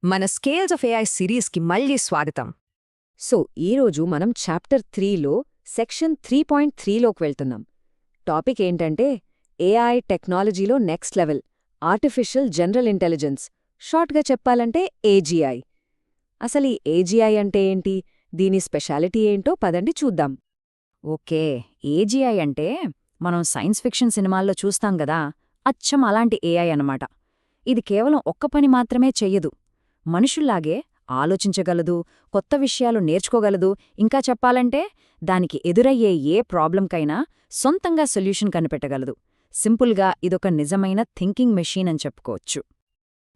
మన scales of AI సిరీస్కి మళ్ళీ స్వాగతం. సో ఈరోజు మనం చాప్టర్ 3లో సెక్షన్ 3.3లోకి వెళ్తున్నాం. టాపిక్ ఏంటంటే ఏఐ టెక్నాలజీలో next level, artificial general intelligence, షార్ట్గా చెప్పాలంటే ఏజీఐ. అసలు ఈ ఏజీఐ అంటే ఏంటి, దీని స్పెషాలిటీ ఏంటో పదండి చూద్దాం. ఓకే, ఏజీఐ అంటే మనం సైన్స్ ఫిక్షన్ సినిమాల్లో చూస్తాం గదా, అచ్చం అలాంటి ఏఐ అన్నమాట. ఇది కేవలం ఒక్క పని మాత్రమే చెయ్యదు. మనుషుల్లాగే ఆలోచించగలదు, కొత్త విషయాలు నేర్చుకోగలదు, ఇంకా చెప్పాలంటే దానికి ఎదురయ్యే ఏ ప్రాబ్లంకైనా సొంతంగా సొల్యూషన్ కనిపెట్టగలదు. సింపుల్గా ఇదొక నిజమైన థింకింగ్ మెషీన్ అని చెప్పుకోవచ్చు.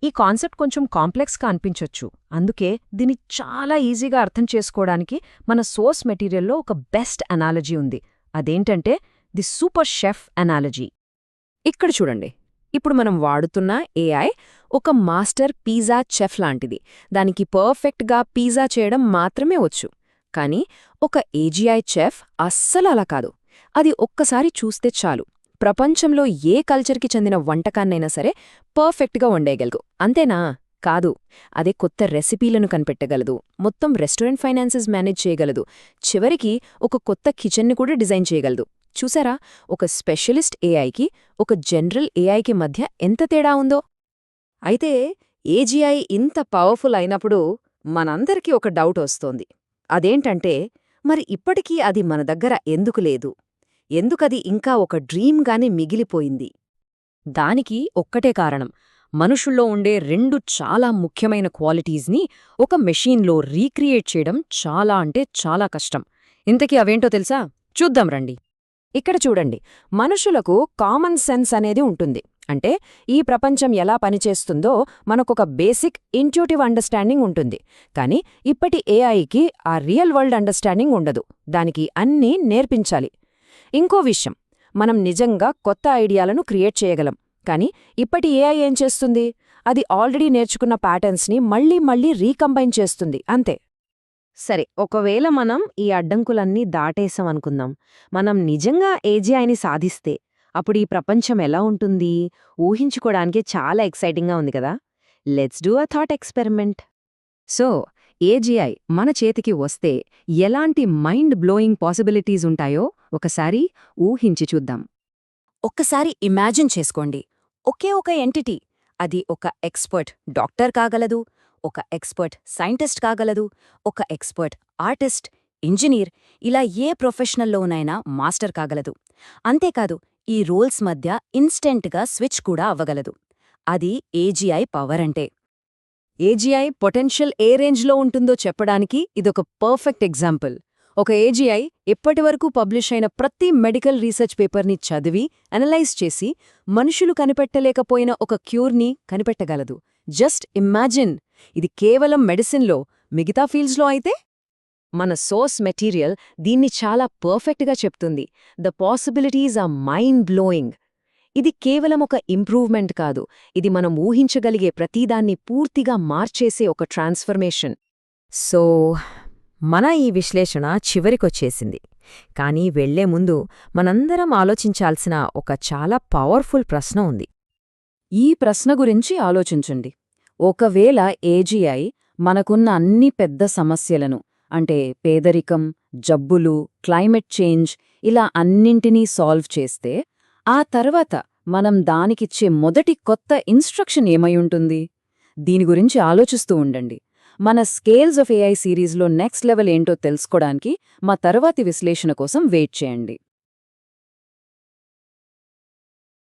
ఈ కాన్సెప్ట్ కొంచెం కాంప్లెక్స్గా అనిపించొచ్చు, అందుకే దీన్ని చాలా ఈజీగా అర్థం చేసుకోవడానికి మన సోర్స్ మెటీరియల్లో ఒక బెస్ట్ అనాలజీ ఉంది. అదేంటంటే ది సూపర్ షెఫ్ అనాలజీ. ఇక్కడ చూడండి, ఇప్పుడు మనం వాడుతున్న ఏఐ ఒక మాస్టర్ పిజ్జా చెఫ్ లాంటిది. దానికి పర్ఫెక్ట్గా పిజ్జా చేయడం మాత్రమే వచ్చు. కానీ ఒక ఏజీఐ చెఫ్ అస్సలు అలా కాదు. అది ఒక్కసారి చూస్తే చాలు, ప్రపంచంలో ఏ కల్చర్కి చెందిన వంటకాన్నైనా సరే పర్ఫెక్ట్గా వండేయగలదు. అంతేనా? కాదు, అదే కొత్త రెసిపీలను కనిపెట్టగలదు, మొత్తం రెస్టారెంట్ ఫైనాన్సెస్ మేనేజ్ చేయగలదు, చివరికి ఒక కొత్త కిచెన్ని కూడా డిజైన్ చేయగలదు. చూసారా, ఒక స్పెషలిస్ట్ ఏఐకి ఒక జనరల్ ఏఐకి మధ్య ఎంత తేడా ఉందో. అయితే ఏజీఐ ఇంత పవర్ఫుల్ అయినప్పుడు మనందరికీ ఒక డౌట్ వస్తోంది. అదేంటంటే, మరి ఇప్పటికీ అది మన దగ్గర ఎందుకు లేదు? ఎందుకది ఇంకా ఒక డ్రీమ్గానే మిగిలిపోయింది? దానికి ఒక్కటే కారణం, మనుషుల్లో ఉండే రెండు చాలా ముఖ్యమైన క్వాలిటీస్ని ఒక మెషీన్లో రీక్రియేట్ చేయడం చాలా అంటే చాలా కష్టం. ఇంతకీ అవేంటో తెలుసా? చూద్దాం రండి. ఇక్కడ చూడండి, మనుషులకు కామన్ సెన్స్ అనేది ఉంటుంది. అంటే ఈ ప్రపంచం ఎలా పనిచేస్తుందో మనకొక బేసిక్ ఇంట్యూటివ్ అండర్స్టాండింగ్ ఉంటుంది. కానీ ఇప్పటి ఏఐకి ఆ రియల్ వరల్డ్ అండర్స్టాండింగ్ ఉండదు. దానికి అన్నీ నేర్పించాలి. ఇంకో విషయం, మనం నిజంగా కొత్త ఐడియాలను క్రియేట్ చేయగలం. కానీ ఇప్పటి ఏఐ ఏం చేస్తుంది? అది ఆల్రెడీ నేర్చుకున్న ప్యాటర్న్స్ని మళ్లీ మళ్లీ రీకంబైన్ చేస్తుంది, అంతే. సరే, ఒకవేళ మనం ఈ అడ్డంకులన్నీ దాటేశాం అనుకుందాం, మనం నిజంగా ఏజీఐని సాధిస్తే అప్పుడు ఈ ప్రపంచం ఎలా ఉంటుంది? ఊహించుకోవడానికి చాలా ఎక్సైటింగ్గా ఉంది కదా. Let's do a thought experiment. So AGI మన చేతికి వస్తే ఎలాంటి మైండ్ బ్లోయింగ్ పాసిబిలిటీస్ ఉంటాయో ఒకసారి ఊహించి చూద్దాం. ఒక్కసారి ఇమాజిన్ చేసుకోండి, ఒకే ఒక ఎంటిటీ, అది ఒక ఎక్స్పర్ట్ డాక్టర్ కాగలదు, ఒక ఎక్స్పర్ట్ సైంటిస్ట్ కాగలదు, ఒక ఎక్స్పర్ట్ ఆర్టిస్ట్, ఇంజనీర్, ఇలా ఏ ప్రొఫెషనల్లోనైనా మాస్టర్ కాగలదు. అంతేకాదు, ఈ రోల్స్ మధ్య ఇన్స్టెంట్గా స్విచ్ కూడా అవ్వగలదు. అది ఏజీఐ పవర్ అంటే. ఏజీఐ పొటెన్షియల్ ఏ రేంజ్లో ఉంటుందో చెప్పడానికి ఇదొక పర్ఫెక్ట్ ఎగ్జాంపుల్. ఒక ఏజీఐ ఇప్పటివరకు పబ్లిష్ అయిన ప్రతి మెడికల్ రీసెర్చ్ పేపర్ని చదివి అనలైజ్ చేసి మనుషులు కనిపెట్టలేకపోయిన ఒక క్యూర్ని కనిపెట్టగలదు. జస్ట్ ఇమాజిన్, ఇది కేవలం మెడిసిన్లో. మిగతా ఫీల్డ్స్లో అయితే? మన సోర్స్ మెటీరియల్ దీన్ని చాలా పర్ఫెక్ట్గా చెప్తుంది. The possibilities are mind blowing. ఇది కేవలం ఒక ఇంప్రూవ్మెంట్ కాదు, ఇది మనం ఊహించగలిగే ప్రతిదాన్ని పూర్తిగా మార్చేసే ఒక ట్రాన్స్ఫర్మేషన్. సో మన ఈ విశ్లేషణ చివరికొచ్చేసింది. కానీ వెళ్లే ముందు మనందరం ఆలోచించాల్సిన ఒక చాలా పవర్ఫుల్ ప్రశ్న ఉంది. ఈ ప్రశ్న గురించి ఆలోచించండి. ఒకవేళ ఏజీఐ మనకున్న అన్ని పెద్ద సమస్యలను, అంటే పేదరికం, జబ్బులు, క్లైమేట్ చేంజ్, ఇలా అన్నింటినీ సాల్వ్ చేస్తే, ఆ తర్వాత మనం దానికిచ్చే మొదటి కొత్త ఇన్స్ట్రక్షన్ ఏమైయుంటుంది? దీని గురించి ఆలోచిస్తూ ఉండండి. మన స్కేల్స్ ఆఫ్ ఏఐ సిరీస్లో నెక్స్ట్ లెవెల్ ఏంటో తెలుసుకోవడానికి మా తర్వాతి విశ్లేషణ కోసం వెయిట్ చేయండి.